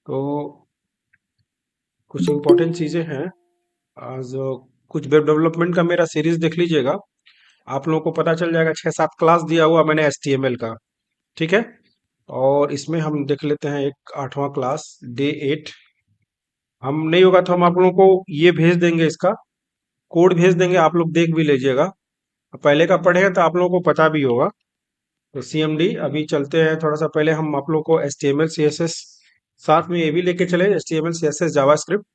तो कुछ इम्पोर्टेंट चीज़ें हैं। आज कुछ वेब डेवलपमेंट का मेरा सीरीज देख लीजिएगा। आप लोगों को पता चल जाएगा, 6-7 क्लास दिया हुआ मैंने HTML का। ठीक है। और इसमें हम देख लेते हैं एक 8वां क्लास, डे 8। हम नहीं होगा तो हम आप लोगों को ये भेज देंगे, इसका कोड भेज देंगे, आप लोग देख भी लीजिएगा। पहले का पढ़े हैं तो आप लोगों को पता भी होगा। तो CMD अभी चलते हैं। थोड़ा सा पहले हम आप लोग को HTML CSS साथ में ये भी लेके चले, HTML CSS जावास्क्रिप्ट।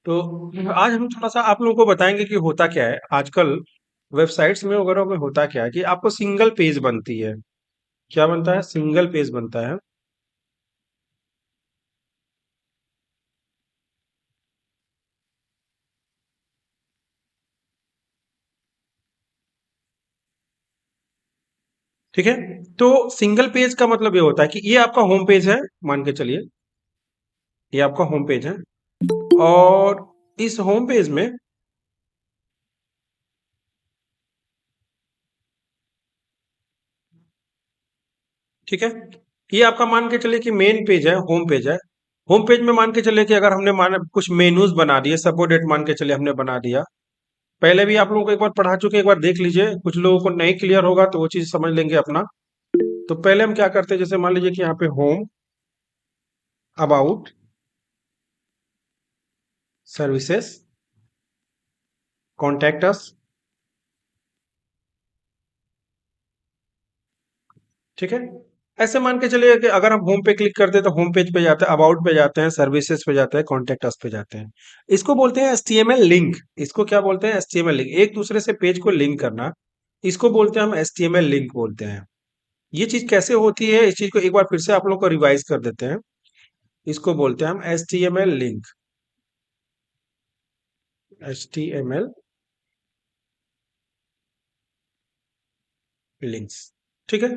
तो आज हम थोड़ा सा आप लोगों को बताएंगे कि होता क्या है आजकल वेबसाइट्स में वगैरह में। होता क्या है कि आपको सिंगल पेज बनती है। क्या बनता है? सिंगल पेज बनता है। ठीक है। तो सिंगल पेज का मतलब ये होता है कि ये आपका होम पेज है, मान के चलिए ये आपका होम पेज है। और इस होम पेज में, ठीक है, ये आपका मान के चलिए कि मेन पेज है, होम पेज है। होम पेज में मान के चलिए कि अगर हमने माना कुछ मेनूज बना दिए, सपोर्टेड मान के चलिए हमने बना दिया। पहले भी आप लोगों को एक बार पढ़ा चुके, एक बार देख लीजिए। कुछ लोगों को नहीं क्लियर होगा तो वो चीज समझ लेंगे अपना। तो पहले हम क्या करते हैं, जैसे मान लीजिए कि यहाँ पे home, about, services, contact us. ठीक है। ऐसे मान के चलिए कि अगर हम होम पे क्लिक करते हैं तो होम पेज पे जाते हैं, अबाउट पे जाते हैं, सर्विसेज पे जाते हैं, कॉन्टैक्ट अस पे जाते हैं। इसको बोलते हैं HTML लिंक। इसको क्या बोलते हैं? HTML लिंक, एक दूसरे से पेज को लिंक करना। इसको बोलते हैं हम HTML लिंक बोलते हैं। ये चीज कैसे होती है, इस चीज को एक बार फिर से आप लोग को रिवाइज कर देते हैं। इसको बोलते हैं हम HTML लिंक। HTML links. ठीक है।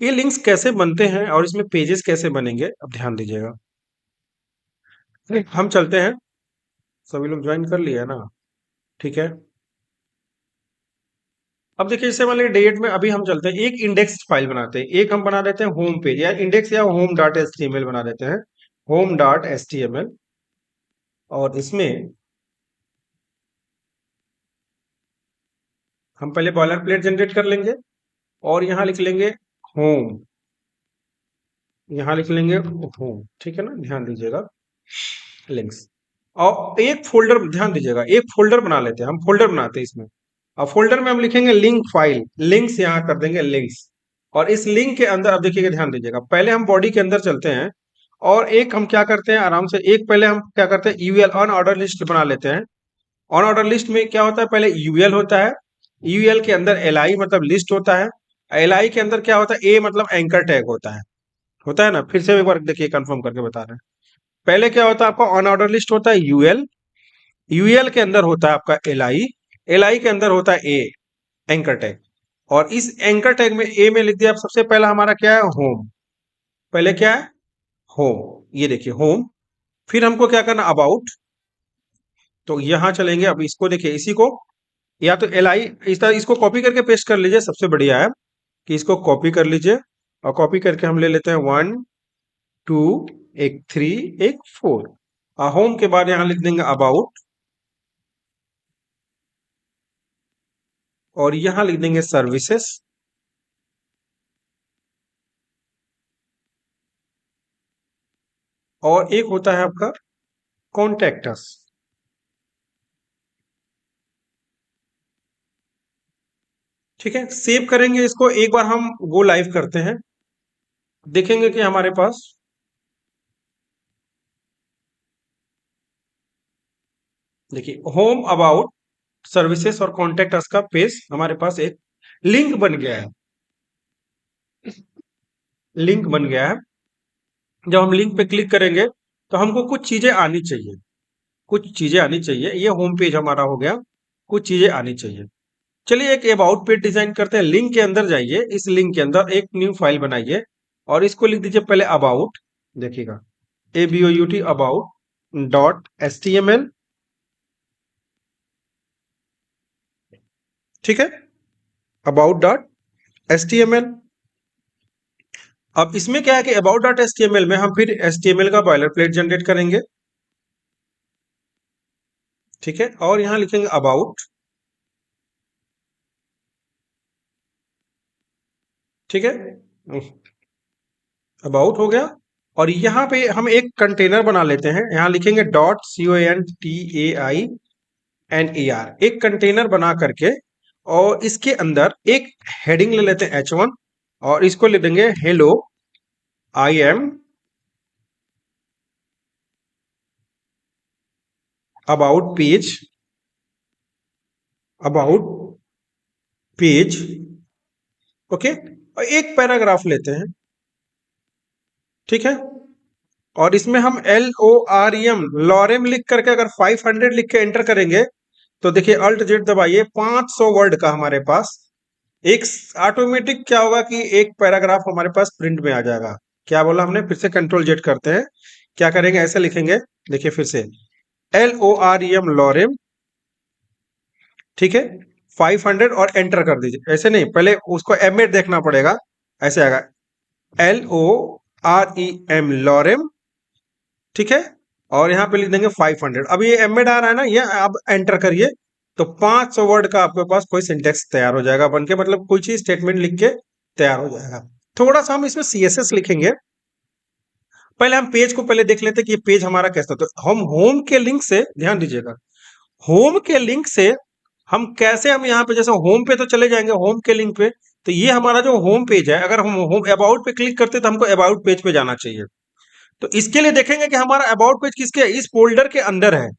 ये लिंक्स कैसे बनते हैं और इसमें पेजेस कैसे बनेंगे, अब ध्यान दीजिएगा। हम चलते हैं। सभी लोग ज्वाइन कर लिया है ना? ठीक है। अब देखिए, जैसे मान लीजिए डेट में अभी हम चलते हैं, एक इंडेक्स फाइल बनाते हैं, एक हम बना देते हैं होम पेज या इंडेक्स या होम डॉट एच बना देते हैं, होम डॉट एच। और इसमें हम पहले बॉयलर प्लेट जनरेट कर लेंगे और यहाँ लिख लेंगे होम, यहाँ लिख लेंगे होम। ठीक है ना? ध्यान दीजिएगा, लिंक्स। और एक फोल्डर, ध्यान दीजिएगा, एक फोल्डर बना लेते हैं, हम फोल्डर बनाते हैं इसमें। और फोल्डर में हम लिखेंगे लिंक फाइल, लिंक्स यहाँ कर देंगे लिंक्स। और इस लिंक के अंदर अब देखिएगा, ध्यान दीजिएगा, पहले हम बॉडी के अंदर चलते हैं और एक हम क्या करते हैं आराम से, एक पहले हम क्या करते हैं यूएल ऑन ऑर्डर लिस्ट बना लेते हैं। ऑन ऑर्डर लिस्ट में क्या होता है? पहले यूएल होता है, यूएल के अंदर एलआई मतलब लिस्ट होता है, एलआई के अंदर क्या होता है? ए मतलब एंकर टैग होता है ना? फिर से एक बार देखिए, कंफर्म करके बता रहे हैं। पहले क्या होता है आपका? ऑन ऑर्डर लिस्ट होता है यूएल, यूएल के अंदर होता है आपका एलआई, एलआई के अंदर होता है ए, एंकर टैग। और इस एंकर टैग में ए में लिख दिया, अब सबसे पहला हमारा क्या है? होम। पहले क्या है? होम। ये देखिए होम। फिर हमको क्या करना? अबाउट। तो यहां चलेंगे, अब इसको देखिए, इसी को या तो एल आई इस तरह इसको कॉपी करके पेस्ट कर लीजिए, सबसे बढ़िया है कि इसको कॉपी कर लीजिए। और कॉपी करके हम ले लेते हैं 1 2, एक 3, एक 4। होम के बाद यहां लिख देंगे अबाउट और यहां लिख देंगे सर्विसेज। और एक होता है आपका कॉन्टैक्ट अस। ठीक है, सेव करेंगे इसको, एक बार हम गो लाइव करते हैं, देखेंगे कि हमारे पास, देखिए होम, अबाउट, सर्विसेज और कॉन्टैक्ट अस का पेज हमारे पास एक लिंक बन गया है। लिंक बन गया है। जब हम लिंक पे क्लिक करेंगे तो हमको कुछ चीजें आनी चाहिए, कुछ चीजें आनी चाहिए। ये होम पेज हमारा हो गया, कुछ चीजें आनी चाहिए। चलिए एक अबाउट पेज डिजाइन करते हैं। लिंक के अंदर जाइए, इस लिंक के अंदर एक न्यू फाइल बनाइए और इसको लिख दीजिए पहले अबाउट। देखिएगा, ABOUT, अबाउट डॉट HTML। ठीक है, अबाउट डॉट HTML। अब इसमें क्या है कि अबाउट डॉट एचटीएमएल में हम फिर एचटीएमएल का बॉयलर प्लेट जनरेट करेंगे, ठीक है, और यहां लिखेंगे अबाउट, ठीक है, अबाउट हो गया। और यहां पे हम एक कंटेनर बना लेते हैं, यहां लिखेंगे डॉट CONTAINER, एक कंटेनर बना करके, और इसके अंदर एक हेडिंग ले लेते हैं H1, और इसको ले देंगे hello I am about page, about page, okay, और एक पैराग्राफ लेते हैं, ठीक है, और इसमें हम LOREM लॉरेम लिख करके अगर 500 लिख के एंटर करेंगे तो देखिए अल्ट जेड दबाइए, 500 वर्ड का हमारे पास एक ऑटोमेटिक क्या होगा कि एक पैराग्राफ हमारे पास प्रिंट में आ जाएगा। क्या बोला हमने, फिर से कंट्रोल जेड करते हैं, क्या करेंगे, ऐसे लिखेंगे, देखिए फिर से LOREM लॉरेम, ठीक है, 500 और एंटर कर दीजिए, ऐसे नहीं, पहले उसको एमएड देखना पड़ेगा, ऐसे आएगा LOREM लॉरेम, ठीक है, और यहाँ पे लिख देंगे 500। अब ये एमएड आ रहा है ना, ये अब एंटर करिए, तो 500 वर्ड का आपके पास कोई सिंटेक्स तैयार हो जाएगा बन के, मतलब कोई चीज स्टेटमेंट लिख के तैयार हो जाएगा। थोड़ा सा हम इसमें CSS लिखेंगे, पहले हम पेज को पहले देख लेते हैं कि ये पेज हमारा कैसा, तो हम होम के लिंक से, ध्यान दीजिएगा, होम के लिंक से हम कैसे, हम यहाँ पे जैसे होम पे तो चले जाएंगे, होम के लिंक पे, तो ये हमारा जो होम पेज है, अगर हम होम अबाउट पे क्लिक करते तो हमको अबाउट पेज पे जाना चाहिए। तो इसके लिए देखेंगे कि हमारा अबाउट पेज किसके, इस फोल्डर के अंदर है,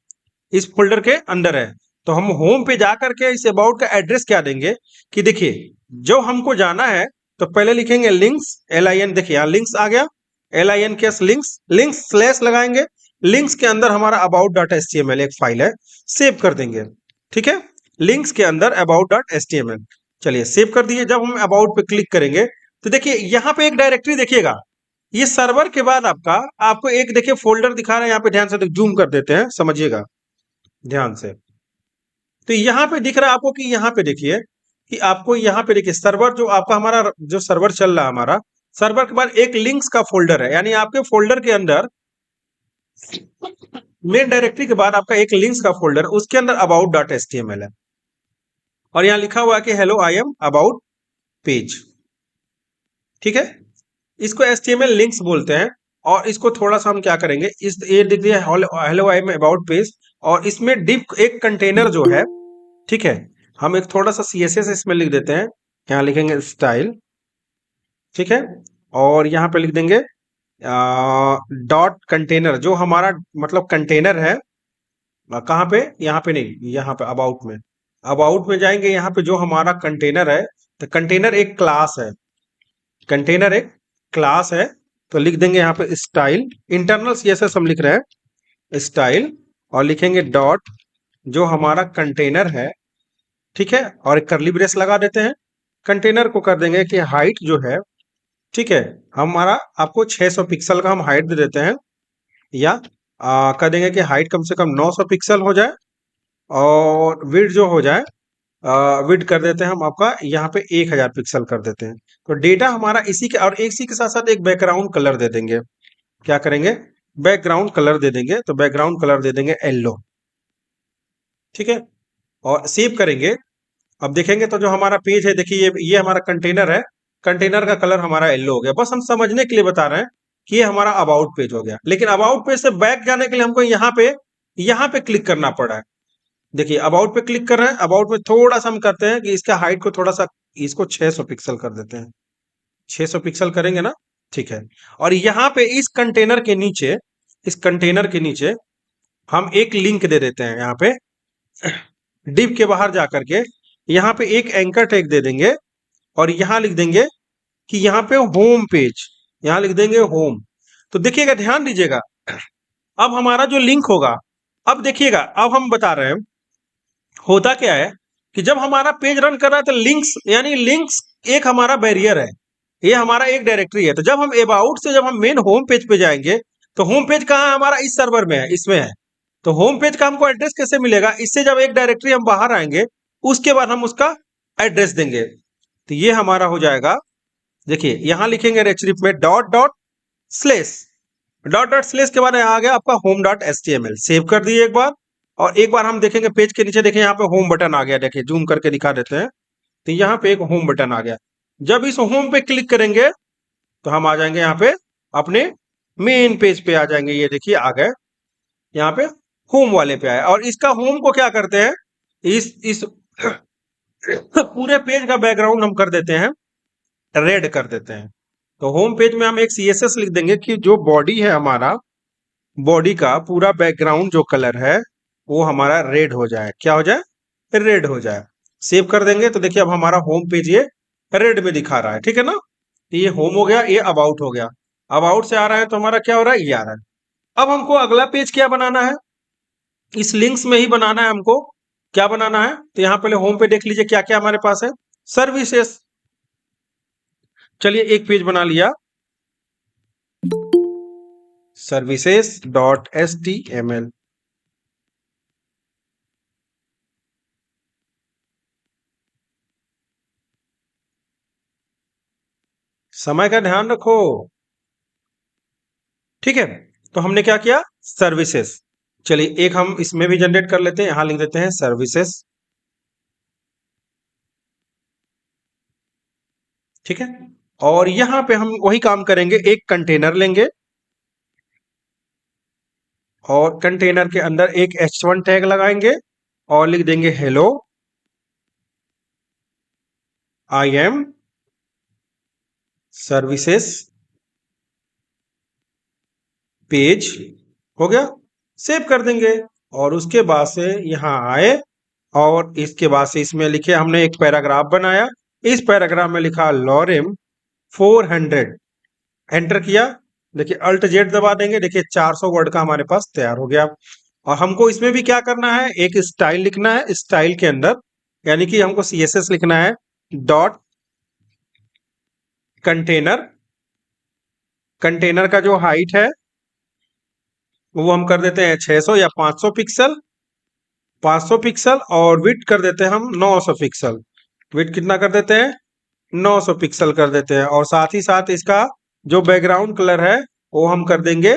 इस फोल्डर के अंदर है। तो हम होम पे जाकर के इस अबाउट का एड्रेस क्या देंगे कि देखिए जो हमको जाना है, तो पहले लिखेंगे लिंक्स, LIN, देखिए यहाँ लिंक्स आ गया, LIN के लिंक्स, लिंक्स स्लैश लगाएंगे, लिंक्स के अंदर हमारा अबाउट डॉट HTML एक फाइल है, सेव कर देंगे, ठीक है, लिंक्स के अंदर अबाउट डॉट HTML, चलिए सेव कर दिए। जब हम अबाउट पे क्लिक करेंगे तो देखिए यहाँ पे एक डायरेक्टरी देखिएगा, ये सर्वर के बाद आपका, आपको एक देखिए फोल्डर दिखा रहा है, यहाँ पे ध्यान से जूम कर देते हैं, समझिएगा ध्यान से, तो यहाँ पे दिख रहा है आपको कि यहाँ पे देखिए कि आपको यहाँ पे देखिए सर्वर, जो आपका हमारा जो सर्वर चल रहा है हमारा, सर्वर के बाद एक लिंक्स का फोल्डर है, यानी आपके फोल्डर के अंदर मेन डायरेक्टरी के बाद आपका एक लिंक्स का फोल्डर, उसके अंदर अबाउट डॉट HTML है, और यहाँ लिखा हुआ है कि hello I am about page, ठीक है, इसको HTML लिंक्स बोलते हैं। और इसको थोड़ा सा हम क्या करेंगे, इस ये दिख रही है hello I am about page, और इसमें डिप एक कंटेनर जो है, ठीक है, हम एक थोड़ा सा CSS इसमें लिख देते हैं, यहाँ लिखेंगे स्टाइल, ठीक है, और यहाँ पे लिख देंगे डॉट कंटेनर, जो हमारा मतलब कंटेनर है, कहाँ पे, यहाँ पे नहीं, यहाँ पे अबाउट में, अबाउट में जाएंगे, यहाँ पे जो हमारा कंटेनर है, तो कंटेनर एक क्लास है, कंटेनर एक क्लास है, तो लिख देंगे यहाँ पे स्टाइल, इंटरनल CSS हम लिख रहे हैं स्टाइल, और लिखेंगे डॉट जो हमारा कंटेनर है, ठीक है, और एक करली ब्रेस लगा देते हैं, कंटेनर को कर देंगे कि हाइट जो है, ठीक है, हमारा आपको 600 पिक्सल का हम हाइट दे देते हैं, या कर देंगे कि हाइट कम से कम 900 पिक्सल हो जाए, और विड्थ जो हो जाए, विड्थ कर देते हैं हम आपका यहाँ पे 1000 पिक्सल कर देते हैं। तो डेटा हमारा इसी के, और इसी के साथ साथ एक बैकग्राउंड कलर दे देंगे, क्या करेंगे, बैकग्राउंड कलर दे देंगे, तो बैकग्राउंड कलर दे देंगे येलो, ठीक है, और सेव करेंगे। अब देखेंगे तो जो हमारा पेज है, देखिए ये हमारा कंटेनर है, कंटेनर का कलर हमारा येलो हो गया, बस हम समझने के लिए बता रहे हैं कि ये हमारा अबाउट पेज हो गया। लेकिन अबाउट पेज से बैक जाने के लिए हमको यहाँ पे क्लिक करना पड़ा है, देखिए अबाउट पे क्लिक कर रहे हैं, अबाउट में थोड़ा सा हम करते हैं कि इसका हाइट को थोड़ा सा, इसको 600 पिक्सल कर देते हैं, 600 पिक्सल करेंगे ना, ठीक है, और यहाँ पे इस कंटेनर के नीचे, इस कंटेनर के नीचे हम एक लिंक दे देते हैं, यहाँ पे डिव के बाहर जाकर के यहाँ पे एक एंकर टैग दे देंगे, और यहाँ लिख देंगे कि यहाँ पे होम पेज, यहाँ लिख देंगे होम। तो देखिएगा, ध्यान दीजिएगा, अब हमारा जो लिंक होगा, अब देखिएगा, अब हम बता रहे हैं होता क्या है कि जब हमारा पेज रन कर रहा है तो लिंक्स, यानी लिंक्स एक हमारा बैरियर है, ये हमारा एक डायरेक्टरी है। तो जब हम अबाउट से जब हम मेन होम पेज पे जाएंगे, तो होम पेज कहाँ है हमारा, इस सर्वर में है, इसमें है। तो होम पेज का हमको एड्रेस कैसे मिलेगा, इससे जब एक डायरेक्टरी हम बाहर आएंगे, उसके बाद हम उसका एड्रेस देंगे, तो ये हमारा हो जाएगा, देखिए यहां लिखेंगे रेचरिफ में dot dot slash, dot dot slash के बाद आ गया आपका होम डॉट एचटीएमएल। सेव कर दिए एक बार, और एक बार हम देखेंगे पेज के नीचे, देखिए यहाँ पे होम बटन आ गया, देखिए जूम करके दिखा देते हैं, तो यहाँ पे एक होम बटन आ गया। जब इस होम पे क्लिक करेंगे तो हम आ जाएंगे यहाँ पे अपने मेन पेज पे आ जाएंगे। ये देखिए आ गए यहाँ पे होम वाले पे आए, और इसका होम को क्या करते हैं, इस पूरे पेज का बैकग्राउंड हम कर देते हैं, रेड कर देते हैं। तो होम पेज में हम एक सीएसएस लिख देंगे कि जो बॉडी है हमारा, बॉडी का पूरा बैकग्राउंड जो कलर है वो हमारा रेड हो जाए। क्या हो जाए? रेड हो जाए। सेव कर देंगे तो देखिए अब हमारा होम पेज ये रेड में दिखा रहा है, ठीक है ना। तो ये होम हो गया, ये अबाउट हो गया। अबाउट से आ रहा है तो हमारा क्या हो रहा है, ये आ रहा है। अब हमको अगला पेज क्या बनाना है, इस लिंक्स में ही बनाना है हमको। क्या बनाना है, तो यहाँ पहले होम पे देख लीजिए क्या क्या हमारे पास है, सर्विसेस। चलिए एक पेज बना लिया, services dot S T M L. समय का ध्यान रखो, ठीक है। तो हमने क्या किया, सर्विसेज। चलिए एक हम इसमें भी जनरेट कर लेते हैं, यहां लिख देते हैं सर्विसेज, ठीक है। और यहां पे हम वही काम करेंगे, एक कंटेनर लेंगे और कंटेनर के अंदर एक h1 टैग लगाएंगे और लिख देंगे hello I am services page. हो गया, सेव कर देंगे। और उसके बाद से यहां आए और इसके बाद से इसमें लिखे, हमने एक पैराग्राफ बनाया, इस पैराग्राफ में लिखा लॉरेम 400, एंटर किया। देखिए अल्ट जेड दबा देंगे, देखिए 400 वर्ड का हमारे पास तैयार हो गया। और हमको इसमें भी क्या करना है, एक स्टाइल लिखना है। स्टाइल के अंदर यानी कि हमको सीएसएस लिखना है, डॉट कंटेनर, कंटेनर का जो हाइट है वो हम कर देते हैं 600 या 500 पिक्सल, 500 पिक्सल, और विड्थ कर देते हैं हम 900 पिक्सल। विड्थ कितना कर देते हैं, 900 पिक्सल कर देते हैं। और साथ ही साथ इसका जो बैकग्राउंड कलर है वो हम कर देंगे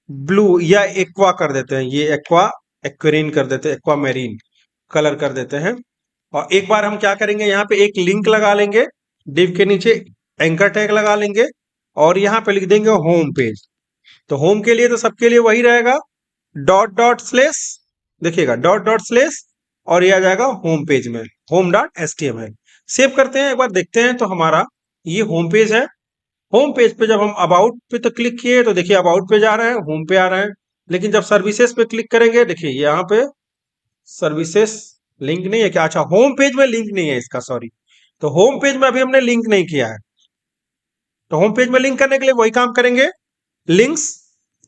ब्लू या एक्वा कर देते हैं, ये एक्वा, एक्वेरीन कर देते हैं, एक्वा मेरीन कलर कर देते हैं। और एक बार हम क्या करेंगे, यहाँ पे एक लिंक लगा लेंगे, डिव के नीचे एंकर टैग लगा लेंगे और यहाँ पे लिख देंगे होम पेज। तो होम के लिए तो सबके लिए वही रहेगा, डॉट डॉट स्लेस, देखिएगा डॉट डॉट स्लेस, और ये आ जाएगा होम पेज में, home dot S T M L. Save करते हैं, एक बार देखते हैं तो हमारा ये होम पेज है। होम पेज पे जब हम अबाउट पे तो क्लिक किए तो देखिए अबाउट पे जा रहे हैं, होम पे आ रहे हैं। लेकिन जब सर्विसेज पे क्लिक करेंगे, देखिए यहाँ पे सर्विसेज लिंक नहीं है क्या, अच्छा होम पेज में लिंक नहीं है इसका, सॉरी। तो होम पेज में अभी हमने लिंक नहीं किया है, तो होम पेज में लिंक करने के लिए वही काम करेंगे, लिंक्स,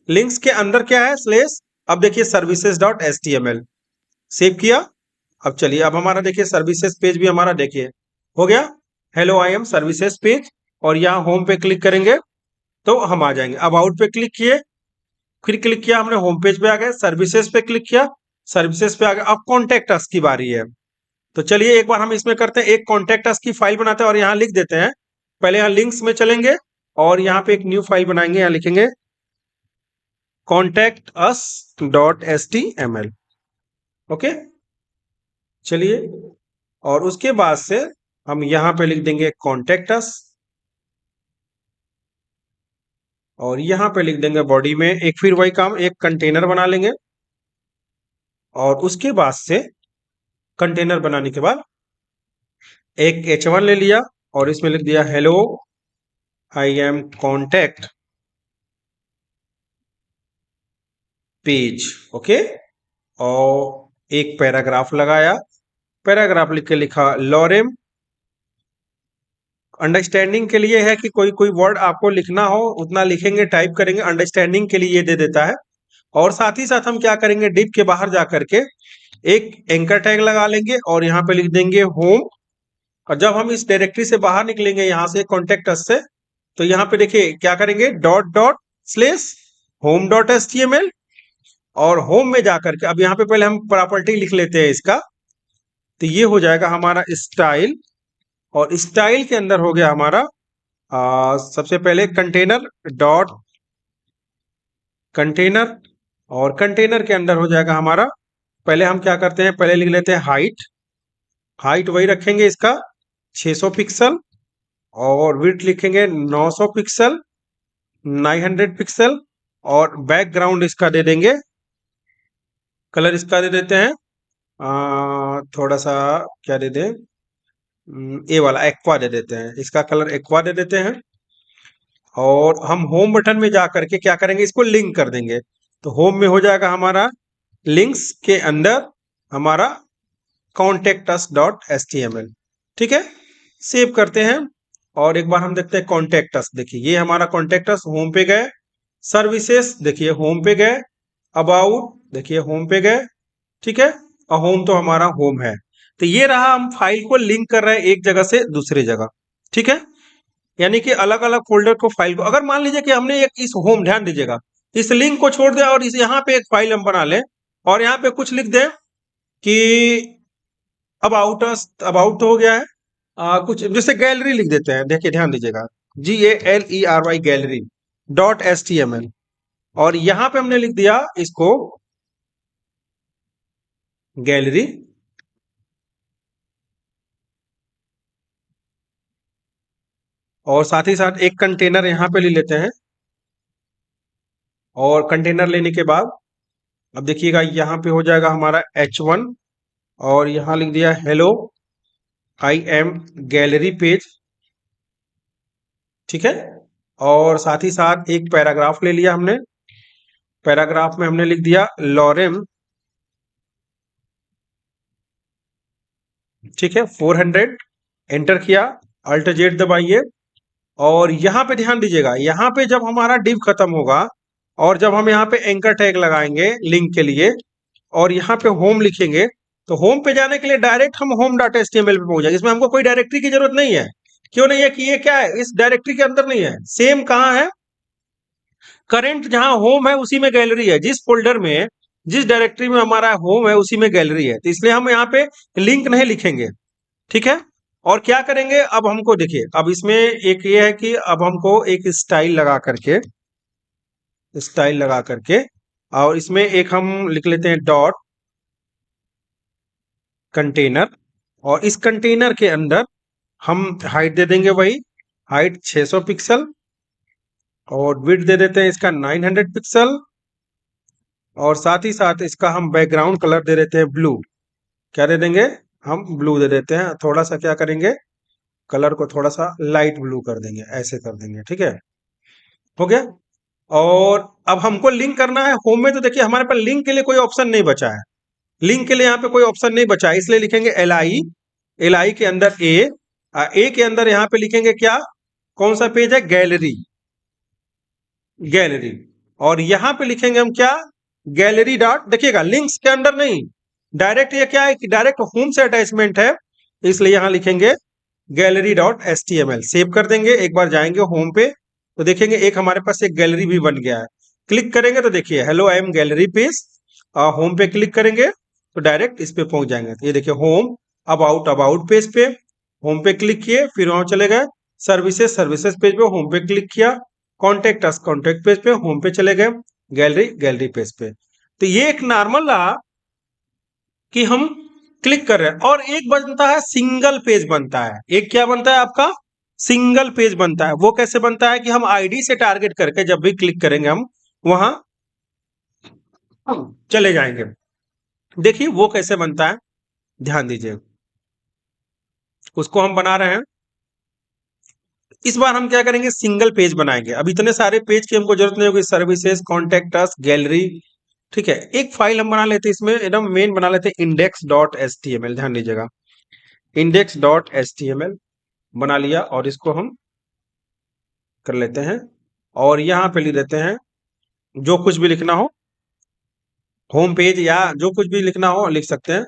लिंक्स के अंदर क्या है, स्लेस। अब देखिए services dot S T M L, save किया। अब चलिए अब हमारा देखिए सर्विसेज पेज भी हमारा देखिए हो गया, hello I am services page. और यहाँ होम पे क्लिक करेंगे तो हम आ जाएंगे। अबाउट पे क्लिक किए, फिर क्लिक किया हमने, होम पेज पे आ गए, सर्विसेज पे क्लिक किया, सर्विसेज पे आ गए। अब कॉन्टेक्ट अस की बारी है, तो चलिए एक बार हम इसमें करते हैं, एक कॉन्टेक्ट अस की फाइल बनाते हैं और यहाँ लिख देते हैं। पहले यहाँ लिंक्स में चलेंगे और यहाँ पे एक न्यू फाइल बनाएंगे, यहाँ लिखेंगे contact us dot S T M L. Okay, चलिए, और उसके बाद से हम यहाँ पे लिख देंगे कॉन्टेक्ट अस, और यहाँ पे लिख देंगे बॉडी में एक, फिर वही काम, एक कंटेनर बना लेंगे। और उसके बाद से कंटेनर बनाने के बाद एक h1 ले लिया और इसमें लिख दिया hello I am contact page. Okay, और एक पैराग्राफ लगाया, पैराग्राफ लिख के लिखा लॉरेम, अंडरस्टैंडिंग के लिए है कि कोई कोई वर्ड आपको लिखना हो उतना लिखेंगे, टाइप करेंगे, अंडरस्टैंडिंग के लिए ये दे देता है। और साथ ही साथ हम क्या करेंगे, डिप के बाहर जा करके एक एंकर टैग लगा लेंगे और यहाँ पे लिख देंगे होम। और जब हम इस डायरेक्टरी से बाहर निकलेंगे यहाँ से कॉन्टेक्ट अस से, तो यहाँ पे देखिए क्या करेंगे, dot dot slash home dot S T M L, और होम में जाकर के अब यहाँ पे पहले हम प्रॉपर्टी लिख लेते हैं इसका, तो ये हो जाएगा हमारा स्टाइल, और स्टाइल के अंदर हो गया हमारा सबसे पहले कंटेनर डॉट कंटेनर, और कंटेनर के अंदर हो जाएगा हमारा, पहले हम क्या करते हैं, पहले लिख लेते हैं हाइट। हाइट वही रखेंगे इसका 600 पिक्सल, और विड्थ लिखेंगे 900 पिक्सल, 900 पिक्सल, और बैकग्राउंड इसका दे देंगे, कलर इसका दे देते हैं थोड़ा सा, क्या दे दें, ये वाला एक्वा दे देते हैं, इसका कलर एक्वा दे देते हैं। और हम होम बटन में जा करके क्या करेंगे, इसको लिंक कर देंगे। तो होम में हो जाएगा हमारा, लिंक्स के अंदर हमारा contactus.html, ठीक है। सेव करते हैं, और एक बार हम देखते हैं कॉन्टेक्टस। देखिए ये हमारा कॉन्टेक्टस, होम पे गए, सर्विसेज देखिए होम पे गए, अबाउट देखिए होम पे गए, ठीक है। और होम तो हमारा होम है। तो ये रहा, हम फाइल को लिंक कर रहे हैं एक जगह से दूसरी जगह, ठीक है। यानी कि अलग अलग फोल्डर को, फाइल को, अगर मान लीजिए कि हमने एक इस होम, ध्यान दीजिएगा, इस लिंक को छोड़ दिया और इस यहाँ पे एक फाइल हम बना लें, और यहाँ पे कुछ लिख दें कि अबाउट अस, अबाउट हो गया है, कुछ जैसे गैलरी लिख देते हैं, देखिए ध्यान दीजिएगा, GALERY गैलरी .html, और यहां पे हमने लिख दिया इसको गैलरी, और साथ ही साथ एक कंटेनर यहां पे ले लेते हैं। और कंटेनर लेने के बाद अब देखिएगा यहाँ पे हो जाएगा हमारा H1, और यहां लिख दिया hello I am gallery page, ठीक है। और साथ ही साथ एक पैराग्राफ ले लिया हमने, पैराग्राफ में हमने लिख दिया लॉरेम, ठीक है, 400, एंटर किया, अल्ट जेड दबाइए। और यहाँ पे ध्यान दीजिएगा, यहाँ पे जब हमारा डिव खत्म होगा, और जब हम यहाँ पे एंकर टैग लगाएंगे लिंक के लिए, और यहाँ पे होम लिखेंगे, तो होम पे जाने के लिए डायरेक्ट हम होम डॉट एचटीएमएल पे पहुंच जाएंगे। इसमें हमको कोई डायरेक्टरी की जरूरत नहीं है। क्यों नहीं है, कि ये क्या है, इस डायरेक्टरी के अंदर नहीं है। सेम कहाँ है, करंट जहां होम है उसी में गैलरी है, जिस फोल्डर में, जिस डायरेक्टरी में हमारा होम है उसी में गैलरी है, तो इसलिए हम यहाँ पे लिंक नहीं लिखेंगे, ठीक है। और क्या करेंगे, अब हमको देखिए, अब इसमें एक ये है कि अब हमको एक स्टाइल लगा करके, और इसमें एक हम लिख लेते हैं डॉट कंटेनर, और इस कंटेनर के अंदर हम हाइट दे देंगे, वही हाइट 600 पिक्सल, और विड्थ दे देते हैं इसका 900 पिक्सल, और साथ ही साथ इसका हम बैकग्राउंड कलर दे देते हैं ब्लू। क्या दे देंगे, हम ब्लू दे देते हैं, थोड़ा सा क्या करेंगे, कलर को थोड़ा सा लाइट ब्लू कर देंगे, ऐसे कर देंगे, ठीक है, हो गया। और अब हमको लिंक करना है होम में, तो देखिए हमारे पास लिंक के लिए कोई ऑप्शन नहीं बचा है, लिंक के लिए यहाँ पे कोई ऑप्शन नहीं बचा है, इसलिए लिखेंगे LI, LI के अंदर ए के अंदर यहाँ पे लिखेंगे क्या, कौन सा पेज है, गैलरी, गैलरी। और यहाँ पे लिखेंगे हम क्या, गैलरी डॉट, देखिएगा लिंक्स के अंदर नहीं, डायरेक्ट ये क्या है कि डायरेक्ट होम से अटैचमेंट है, इसलिए यहाँ लिखेंगे गैलरी डॉट HTML। सेव कर देंगे, एक बार जाएंगे होम पे, तो देखेंगे एक हमारे पास एक गैलरी भी बन गया है। क्लिक करेंगे तो देखिए hello I am gallery page, home पे क्लिक करेंगे तो डायरेक्ट इस पे पहुंच जाएंगे। तो ये देखिए होम, अबाउट, अबाउट पेज पे, होम पे क्लिक किए, फिर वहां चले गए सर्विसेज, सर्विसेज पेज पे, होम पे क्लिक किया, कॉन्टेक्ट अस, कॉन्टेक्ट पेज पे, होम पे चले गए, गैलरी, गैलरी पेज पे। तो ये एक नॉर्मल रहा कि हम क्लिक कर रहे हैं। और एक बनता है सिंगल पेज बनता है, एक क्या बनता है आपका, सिंगल पेज बनता है। वो कैसे बनता है कि हम आईडी से टारगेट करके जब भी क्लिक करेंगे हम वहां चले जाएंगे। देखिए वो कैसे बनता है, ध्यान दीजिए, उसको हम बना रहे हैं। इस बार हम क्या करेंगे, सिंगल पेज बनाएंगे। अब इतने सारे पेज की हमको जरूरत नहीं होगी, सर्विसेज, कॉन्टेक्ट अस, गैलरी, ठीक है। एक फाइल हम बना लेते हैं, इसमें एकदम मेन बना लेते हैं index.html, ध्यान दीजिएगा, index.html बना लिया, और इसको हम कर लेते हैं, और यहाँ पे लिख देते हैं जो कुछ भी लिखना हो, होम पेज या जो कुछ भी लिखना हो लिख सकते हैं,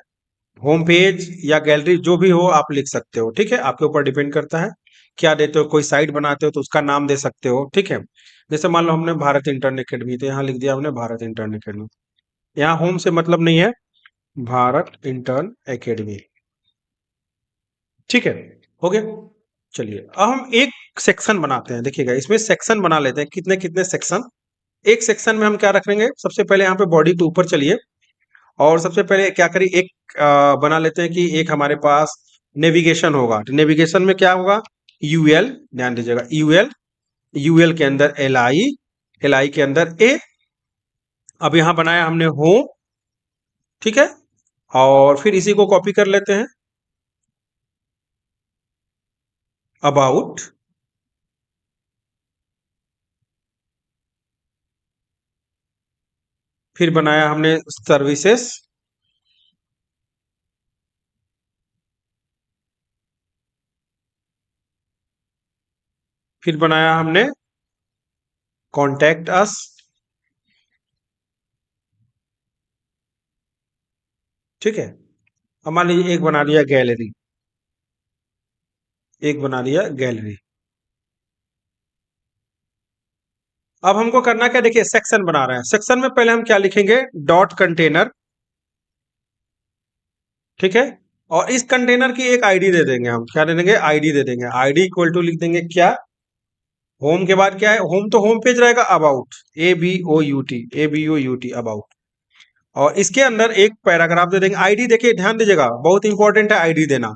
होम पेज या गैलरी जो भी हो आप लिख सकते हो, ठीक है, आपके ऊपर डिपेंड करता है क्या देते हो। कोई साइट बनाते हो तो उसका नाम दे सकते हो, ठीक है। जैसे मान लो हमने भारत इंटर्न अकेडमी, तो यहाँ लिख दिया हमने भारत इंटर्न अकेडमी, यहाँ होम से मतलब नहीं है, भारत इंटर्न अकेडमी, ठीक है, हो गया। चलिए अब हम एक सेक्शन बनाते हैं। देखिएगा इसमें सेक्शन बना लेते हैं, कितने कितने सेक्शन। एक सेक्शन में हम क्या रखेंगे, सबसे पहले यहाँ पे बॉडी के ऊपर चलिए, और सबसे पहले क्या करिए, एक बना लेते हैं कि एक हमारे पास नेविगेशन होगा। तो नेविगेशन में क्या होगा, यूएल, ध्यान दीजिएगा यूएल, यूएल के अंदर एल आई, एल आई के अंदर ए। अब यहां बनाया हमने होम, ठीक है, और फिर इसी को कॉपी कर लेते हैं, अबाउट, फिर बनाया हमने सर्विसेज, फिर बनाया हमने कॉन्टैक्ट अस, ठीक है। अब मान लीजिए एक बना लिया गैलरी, एक बना लिया गैलरी। अब हमको करना क्या, देखिए सेक्शन बना रहे हैं। सेक्शन में पहले हम क्या लिखेंगे, डॉट कंटेनर, ठीक है। और इस कंटेनर की एक आईडी दे देंगे, हम क्या दे देंगे, आईडी दे देंगे। आईडी इक्वल टू लिख देंगे क्या, होम के बाद क्या है, होम तो होम पेज रहेगा, about, A B O U T, A B O U T, about. और इसके अंदर एक पैराग्राफ दे देंगे। आईडी देखिए ध्यान दीजिएगा, बहुत इंपॉर्टेंट है आईडी देना,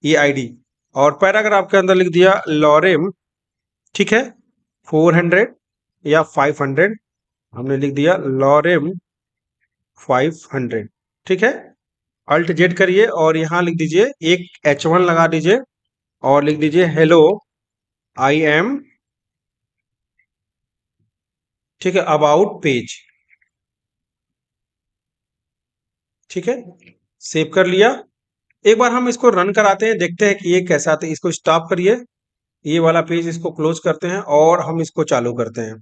ये आईडी। और पैराग्राफ के अंदर लिख दिया लॉरेम, ठीक है, 400 या 500, हमने लिख दिया लॉरेम 500, ठीक है। अल्ट जेड करिए और यहां लिख दीजिए एक H1 लगा दीजिए, और लिख दीजिए हेलो आई एम, ठीक है, अबाउट पेज, ठीक है, सेव कर लिया। एक बार हम इसको रन कराते हैं, देखते हैं कि ये कैसा आता है। इसको स्टॉप करिए, ये वाला पेज इसको क्लोज करते हैं और हम इसको चालू करते हैं,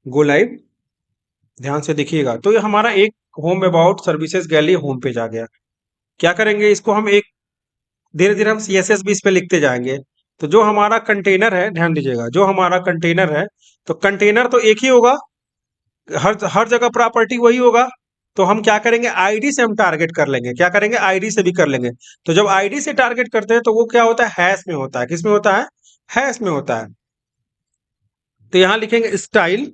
गो लाइव। ध्यान से देखिएगा, तो ये हमारा एक home about services gallery home page आ गया। क्या करेंगे, इसको हम एक धीरे धीरे हम सीएसएस भी इस पे लिखते जाएंगे। तो जो हमारा कंटेनर है, ध्यान दीजिएगा, जो हमारा कंटेनर है, तो कंटेनर तो एक ही होगा, हर हर जगह प्रॉपर्टी वही होगा। तो हम क्या करेंगे, आईडी से हम टारगेट कर लेंगे। क्या करेंगे, आईडी से भी कर लेंगे। तो जब आईडी से टारगेट करते हैं तो वो क्या होता है, हैश में होता है। किस में होता है, हैश में होता है। तो यहां लिखेंगे स्टाइल,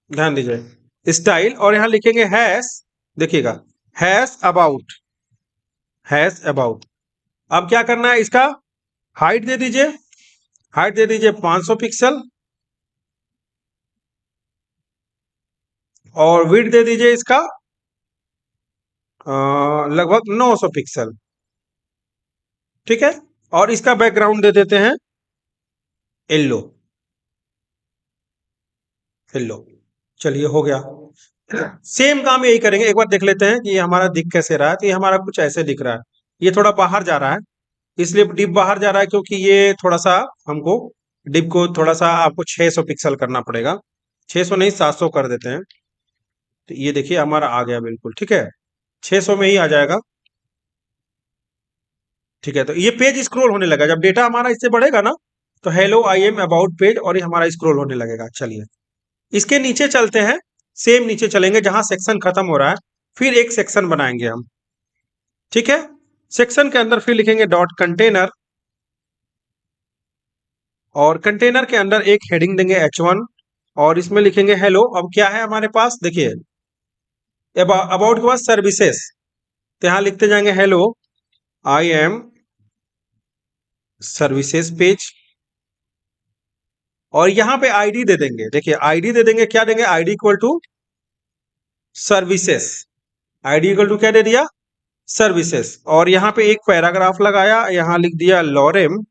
ध्यान दीजिए स्टाइल, और यहां लिखेंगे हैश, देखिएगा हैश अबाउट, हैश अबाउट। अब क्या करना है, इसका हाइट दे दीजिए, हाइट दे दीजिए 500 पिक्सल, और विड्थ दे दीजिए इसका लगभग 900 पिक्सल, ठीक है। और इसका बैकग्राउंड दे देते हैं येलो, येलो। चलिए हो गया। सेम काम यही करेंगे, एक बार देख लेते हैं कि ये हमारा दिख कैसे रहा है। तो ये हमारा कुछ ऐसे दिख रहा है, ये थोड़ा बाहर जा रहा है, इसलिए डिप बाहर जा रहा है, क्योंकि ये थोड़ा सा हमको डिप को थोड़ा सा आपको 600 पिक्सल करना पड़ेगा। 600 नहीं, 700 कर देते हैं। तो ये देखिए हमारा आ गया बिल्कुल, ठीक है, 600 में ही आ जाएगा, ठीक है। तो ये पेज स्क्रॉल होने लगा, जब डेटा हमारा इससे बढ़ेगा ना, तो hello I am about page, और ये हमारा स्क्रॉल होने लगेगा। चलिए इसके नीचे चलते हैं, सेम नीचे चलेंगे जहां सेक्शन खत्म हो रहा है, फिर एक सेक्शन बनाएंगे हम, ठीक है। सेक्शन के अंदर फिर लिखेंगे डॉट कंटेनर, और कंटेनर के अंदर एक हेडिंग देंगे H1, और इसमें लिखेंगे हेलो। अब क्या है हमारे पास, देखिए अबाउट के बाद सर्विसेज, तो यहां लिखते जाएंगे hello I am services page, और यहां पे आईडी दे देंगे। देखिए आईडी दे देंगे, क्या देंगे, ID equal to services, ID equal to क्या दे दिया, सर्विसेज। और यहां पे एक पैराग्राफ लगाया, यहां लिख दिया लॉरेम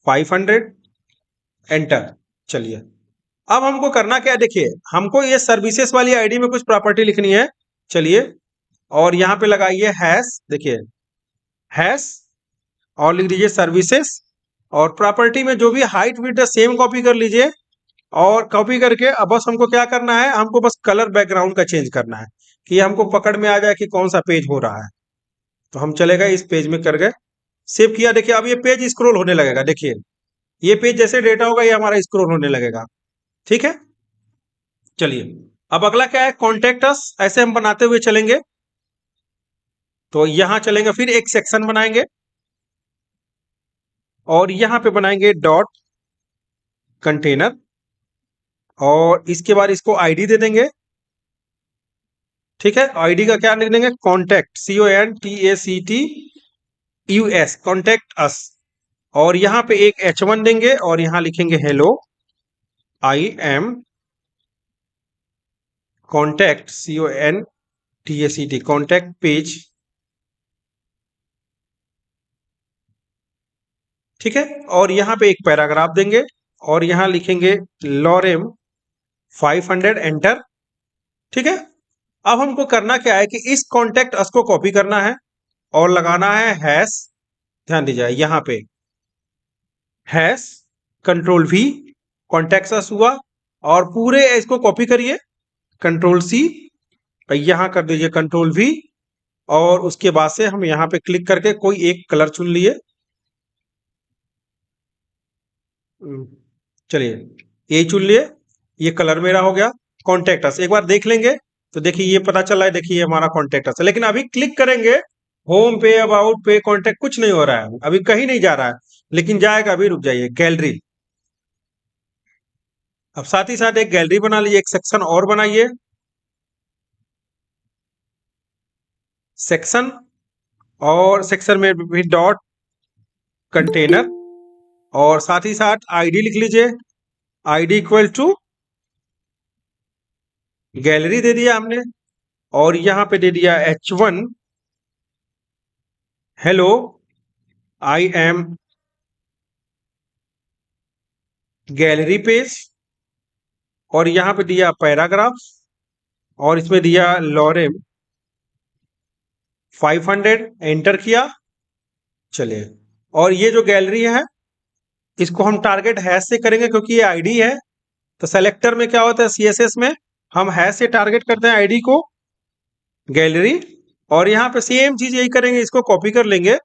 500, एंटर। चलिए अब हमको करना क्या है, देखिए हमको ये सर्विसेज वाली आईडी में कुछ प्रॉपर्टी लिखनी है। चलिए, और यहां पे लगाइए हैश, देखिए हैश, और लिख दीजिए सर्विसेज, और प्रॉपर्टी में जो भी हाइट विड्थ सेम कॉपी कर लीजिए। और कॉपी करके अब बस हमको क्या करना है, हमको बस कलर बैकग्राउंड का चेंज करना है, कि हमको पकड़ में आ जाए कि कौन सा पेज हो रहा है। तो हम चले गए इस पेज में, कर गए, सेव किया। देखिए अब ये पेज स्क्रॉल होने लगेगा, देखिए ये पेज जैसे डेटा होगा ये हमारा स्क्रॉल होने लगेगा, ठीक है। चलिए अब अगला क्या है, कॉन्टेक्ट अस, ऐसे हम बनाते हुए चलेंगे। तो यहां चलेंगे, फिर एक सेक्शन बनाएंगे, और यहाँ पे बनाएंगे डॉट कंटेनर, और इसके बाद इसको आईडी दे देंगे। ठीक है, आईडी का क्या लिख देंगे, कॉन्टैक्ट, CONTACTUS, कॉन्टैक्ट अस। और यहाँ पे एक H1 देंगे और यहाँ लिखेंगे hello I am contact, CONTACT, contact page. ठीक है, और यहाँ पे एक पैराग्राफ देंगे और यहाँ लिखेंगे लॉरेम 500, एंटर। ठीक है, अब हमको करना क्या है कि इस कॉन्टैक्ट अस को कॉपी करना है और लगाना है हैश, ध्यान दीजिए यहाँ पे hash control V, contact us हुआ, और पूरे इसको कॉपी करिए, कंट्रोल C, यहाँ कर दीजिए कंट्रोल V, और उसके बाद से हम यहाँ पे क्लिक करके कोई एक कलर चुन लिए। चलिए ये चुन लिए, ये कलर मेरा हो गया। कॉन्टैक्ट अस एक बार देख लेंगे तो देखिए ये पता चला है, देखिए ये हमारा कॉन्टैक्ट अस है। लेकिन अभी क्लिक करेंगे होम पे, अबाउट पे, कॉन्टैक्ट, कुछ नहीं हो रहा है, अभी कहीं नहीं जा रहा है, लेकिन जाएगा। अभी रुक जाइए, गैलरी। अब साथ ही साथ एक गैलरी बना लीजिए, एक सेक्शन और बनाइए, सेक्शन, और सेक्शन में भी डॉट कंटेनर, और साथ ही साथ आईडी लिख लीजिए, आईडी इक्वल टू गैलरी दे दिया हमने, और यहां पे दे दिया H1 hello I am gallery page, और यहां पे दिया पैराग्राफ, और इसमें दिया लॉरेम 500, एंटर किया। चलिए, और ये जो गैलरी है इसको हम टारगेट हैश से करेंगे क्योंकि ये आईडी है। तो सेलेक्टर में क्या होता है, CSS में हम हैश से टारगेट करते हैं आईडी को, गैलरी। और यहाँ पे सेम चीज यही करेंगे, इसको कॉपी कर लेंगे,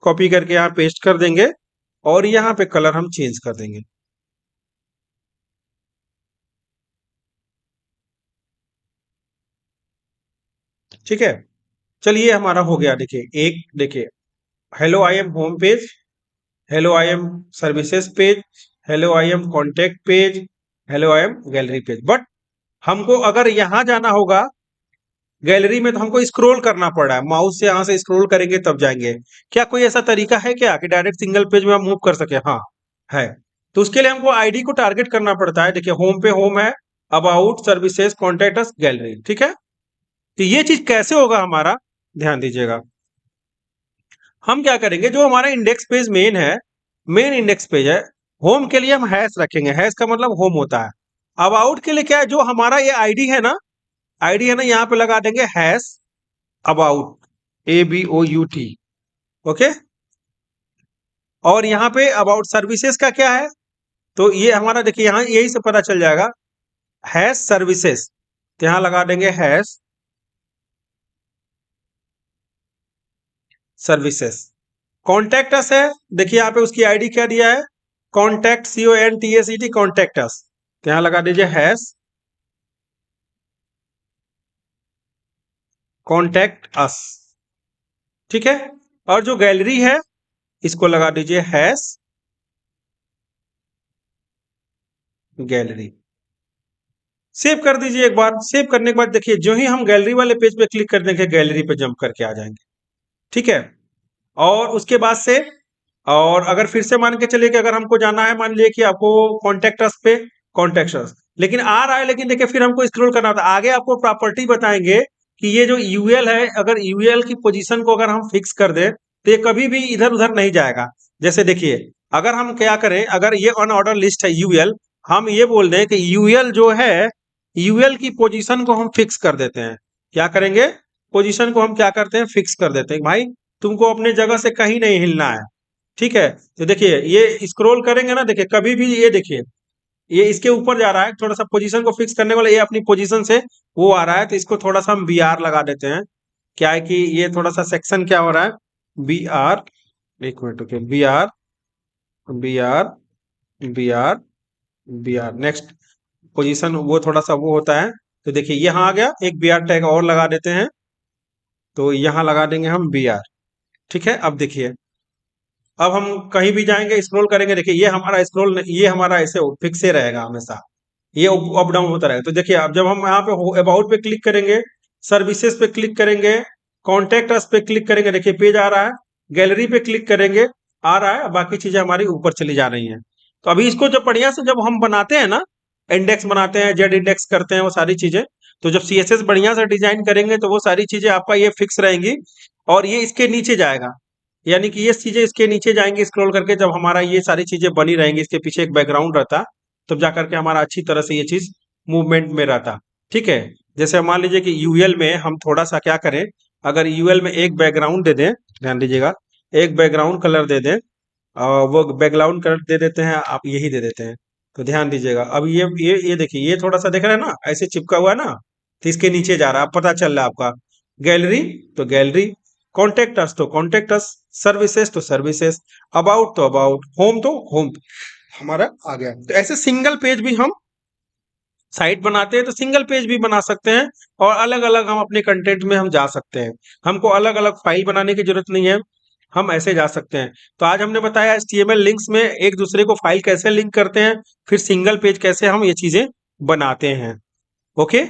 कॉपी करके यहाँ पेस्ट कर देंगे, और यहाँ पे कलर हम चेंज कर देंगे। ठीक है, चलिए हमारा हो गया। देखिए एक, देखिए hello I am home page, hello I am services page, hello I am contact page, hello I am gallery page. But हमको अगर यहां जाना होगा गैलरी में तो हमको स्क्रॉल करना पड़ रहा है, माउस से यहां से स्क्रॉल करेंगे तब जाएंगे। क्या कोई ऐसा तरीका है क्या कि डायरेक्ट सिंगल पेज में हम मूव कर सके? हाँ है। तो उसके लिए हमको आईडी को टारगेट करना पड़ता है। देखिए होम पे होम है, अबाउट, सर्विसेज, कॉन्टैक्ट, गैलरी। ठीक है, तो ये चीज कैसे होगा हमारा, ध्यान दीजिएगा। हम क्या करेंगे, जो हमारा इंडेक्स पेज मेन है, मेन इंडेक्स पेज है, होम के लिए हम हैश रखेंगे, हैश का मतलब होम होता है। अबाउट के लिए क्या है, जो हमारा ये आईडी है ना, आईडी है ना, यहाँ पे लगा देंगे हैश अबाउट, ABOUT। ओके, और यहाँ पे अबाउट सर्विसेज का क्या है, तो ये हमारा देखिए यहाँ यही से पता चल जाएगा, हैश सर्विसेज, तो यहाँ लगा देंगे हैश सर्विसेज। कॉन्टैक्ट अस है, देखिए यहाँ पे उसकी आईडी क्या दिया है, कॉन्टैक्ट, CONTACT, कॉन्टैक्ट अस, तो यहाँ लगा दीजिए हैश कॉन्टैक्ट अस। ठीक है, और जो गैलरी है इसको लगा दीजिए हैश गैलरी। सेव कर दीजिए एक बार। सेव करने के बाद देखिए जो ही हम गैलरी वाले पेज पे क्लिक कर देंगे, गैलरी पे जंप करके आ जाएंगे। ठीक है, और उसके बाद से, और अगर फिर से मान के चलिए कि अगर हमको जाना है, मान लीजिए कि आपको कॉन्टैक्ट अस पे, कॉन्टैक्ट अस लेकिन आ रहा है, लेकिन देखिए फिर हमको स्क्रॉल करना था आगे। आपको प्रॉपर्टी बताएंगे कि ये जो यूएल है, अगर यूएल की पोजीशन को अगर हम फिक्स कर दें तो ये कभी भी इधर उधर नहीं जाएगा। जैसे देखिए, अगर हम क्या करें, अगर ये अनऑर्डर लिस्ट है यूएल, हम ये बोल दें कि यूएल जो है, यूएल की पोजीशन को हम फिक्स कर देते हैं। क्या करेंगे, पोजीशन को हम क्या करते हैं, फिक्स कर देते हैं। भाई तुमको अपने जगह से कहीं नहीं हिलना है। ठीक है, तो देखिए ये स्क्रॉल करेंगे ना, देखिए कभी भी ये देखिए ये इसके ऊपर जा रहा है, थोड़ा सा पोजीशन को फिक्स करने वाला, ये अपनी पोजीशन से वो आ रहा है, तो इसको थोड़ा सा हम BR लगा देते हैं। क्या है कि ये थोड़ा सा सेक्शन क्या हो रहा है, BR, एक minute, okay, BR BR BR BR, next position वो थोड़ा सा वो होता है। तो देखिए यहाँ आ गया, एक BR टैग और लगा देते हैं, तो यहाँ लगा देंगे हम BR। ठीक है, अब देखिए अब हम कहीं भी जाएंगे स्क्रॉल करेंगे, देखिए ये हमारा ऐसे फिक्स ही रहेगा हमेशा, ये अप डाउन होता रहेगा। तो देखिए अब जब हम यहाँ पे अबाउट पे क्लिक करेंगे, सर्विसेज पे क्लिक करेंगे, कॉन्टेक्ट अस पे क्लिक करेंगे, देखिए पेज आ रहा है, गैलरी पे क्लिक करेंगे, आ रहा है, बाकी चीजें हमारी ऊपर चली जा रही हैं। तो अभी इसको जब बढ़िया से जब हम बनाते हैं ना, इंडेक्स बनाते हैं, जेड इंडेक्स करते हैं, वो सारी चीजें, तो जब सीएसएस बढ़िया से डिजाइन करेंगे तो वो सारी चीजें आपका ये फिक्स रहेंगी, और ये इसके नीचे जाएगा, यानी कि ये चीजें इसके नीचे जाएंगी स्क्रॉल करके, जब हमारा ये सारी चीजें बनी रहेंगी, इसके पीछे एक बैकग्राउंड रहता, तब जा करके हमारा अच्छी तरह से ये चीज मूवमेंट में रहता। ठीक है, जैसे मान लीजिए कि यूएल में हम थोड़ा सा क्या करें, अगर यूएल में एक बैकग्राउंड दे दें, ध्यान दीजिएगा, एक बैकग्राउंड कलर दे दें, वो बैकग्राउंड कलर दे देते हैं, आप यही दे देते हैं, तो ध्यान दीजिएगा, अब ये देखिए, ये थोड़ा सा देख रहे हैं ना, ऐसे चिपका हुआ है ना, तो इसके नीचे जा रहा है, अब पता चल रहा है आपका, गैलरी तो गैलरी, कॉन्टेक्ट अस तो कॉन्टेक्ट अस, सर्विसेज तो सर्विसेज, अबाउट तो अबाउट, होम तो होम, हमारा आ गया। तो ऐसे सिंगल पेज भी हम साइट बनाते हैं, तो सिंगल पेज भी बना सकते हैं, और अलग अलग हम अपने कंटेंट में हम जा सकते हैं, हमको अलग अलग फाइल बनाने की जरूरत नहीं है, हम ऐसे जा सकते हैं। तो आज हमने बताया एचटीएमएल लिंक्स में एक दूसरे को फाइल कैसे लिंक करते हैं, फिर सिंगल पेज कैसे हम ये चीजें बनाते हैं। ओके।